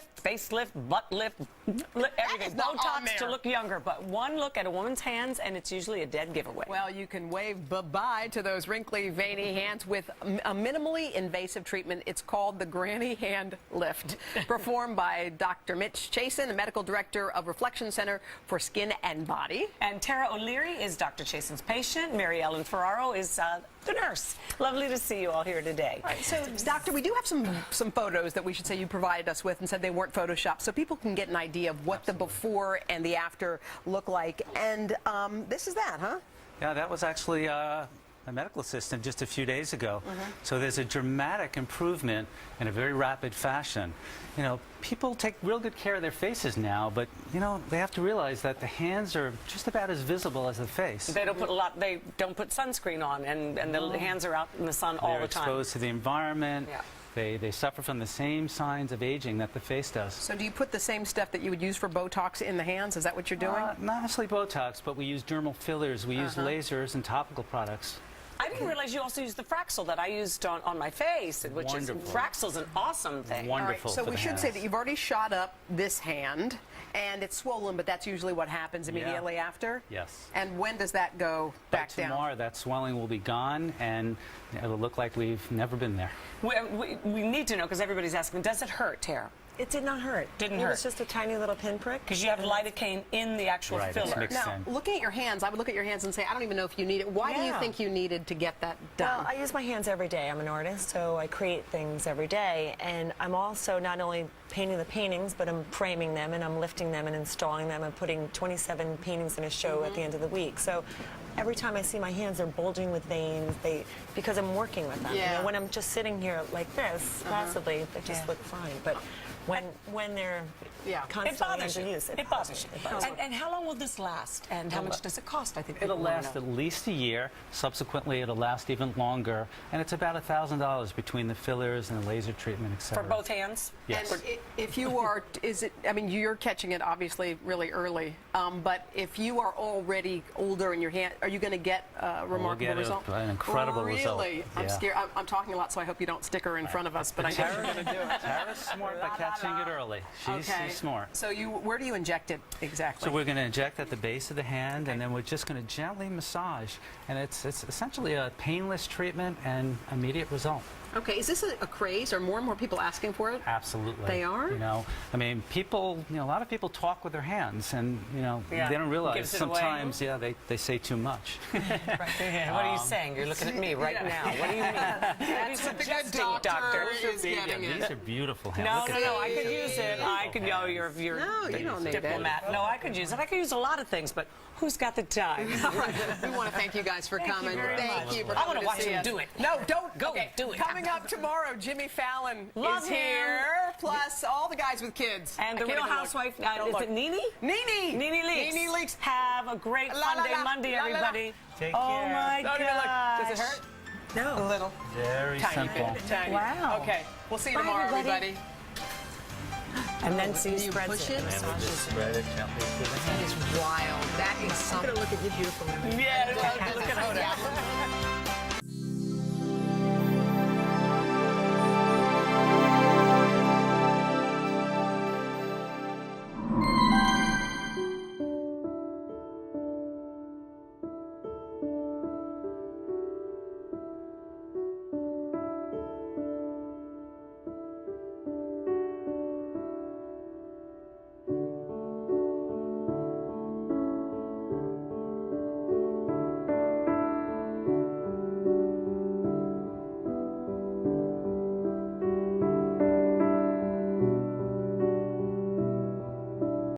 lift, facelift, butt lift, everything. Botox to look younger. But one look at a woman's hands, and it's usually a dead giveaway. Well, you can wave bye-bye to those wrinkly, veiny hands with a minimally invasive treatment. It's called the Granny Hand Lift, performed by Dr. Mitch Chasen, the medical director of Reflection Center for Skin and Body. And Tara O'Leary is Dr. Chasen's patient. Mary Ellen Ferraro is the nurse. Lovely to see you all here today. All right, so, Doctor, we do have some photos that we should say you provided us with and said they weren't Photoshopped, so people can get an idea of what the before and the after look like. And this is that, huh? Yeah, that was actually a medical assistant just a few days ago. So there's a dramatic improvement in a very rapid fashion. You know, people take real good care of their faces now, but, you know, they have to realize that the hands are just about as visible as the face. They don't put they don't put sunscreen on, and the hands are out in the sun all the time. They're exposed to the environment. Yeah. They suffer from the same signs of aging that the face does. So do you put the same stuff that you would use for Botox in the hands? Is that what you're doing? Not necessarily Botox, but we use dermal fillers, we use lasers and topical products. I didn't realize you also used the Fraxel that I used on my face, which Wonderful. is Fraxel's an awesome thing. Wonderful. All right, so we should say that you've already shot up this hand, and it's swollen, but that's usually what happens immediately after? Yes. And when does that go back down? Tomorrow, that swelling will be gone, and it'll look like we've never been there. We need to know, because everybody's asking, does it hurt, Tara? It did not hurt. Didn't It hurt. was just a tiny little pinprick. Because you have lidocaine in the actual Right, it's filler. mixed Now, in. looking at your hands, I would look at your hands and say, I don't even know if you need it. Why do you think you needed to get that done? Well, I use my hands every day. I'm an artist, so I create things every day. And I'm also not only painting the paintings, but I'm framing them, and I'm lifting them and installing them and putting 27 paintings in a show at the end of the week. So every time I see my hands, they're bulging with veins, because I'm working with them. You know, when I'm just sitting here like this, passively, they just look fine. But when they're constantly under use, it bothers you. And how long will this last? And how much does it cost? I think It'll last at least a year. Subsequently, it'll last even longer. And it's about $1,000 between the fillers and the laser treatment, etc. For both hands? Yes. And if you are, I mean, you're catching it obviously really early, but if you are already older in your hand, are you going to get a remarkable result? An incredible result. Really? I'm scared. I'm talking a lot, so I hope you don't stick her in front of us, but I know you're going to do it. Tara's smart by catching it early. She's smart. So where do you inject it exactly? So we're going to inject at the base of the hand, and then we're just going to gently massage. And it's essentially a painless treatment and immediate result. Okay, is this a craze? Are more and more people asking for it? Absolutely. They are? You know, I mean, people, you know, a lot of people talk with their hands, and, you know, they don't realize sometimes, they say too much. What are you saying? You're looking at me right now. What do you mean? That's what the good doctor is getting These are beautiful hands. No, I could use it. I could go, you're no, you don't need diplomat. it. No, I could use it. I could use a lot of things, but who's got the time? We want to thank you guys for coming. Thank you for I coming want to watch see him us. do it. No, don't. Go do it. Coming up tomorrow, Jimmy Fallon Love is him. here, plus all the guys with kids. And the Real Housewife, is it Nene? Nene. Nene Leakes. Nene Leakes. Have a great fun day Monday, everybody. Take Oh care. my Don't even look. Does it hurt? No. A little. Very simple. Tiny. Wow. Okay. We'll see you tomorrow, everybody. And then see you spreads push it. it? And we'll just spread it gently through the hand. That is wild. That is something. Look at you, beautiful. Yeah,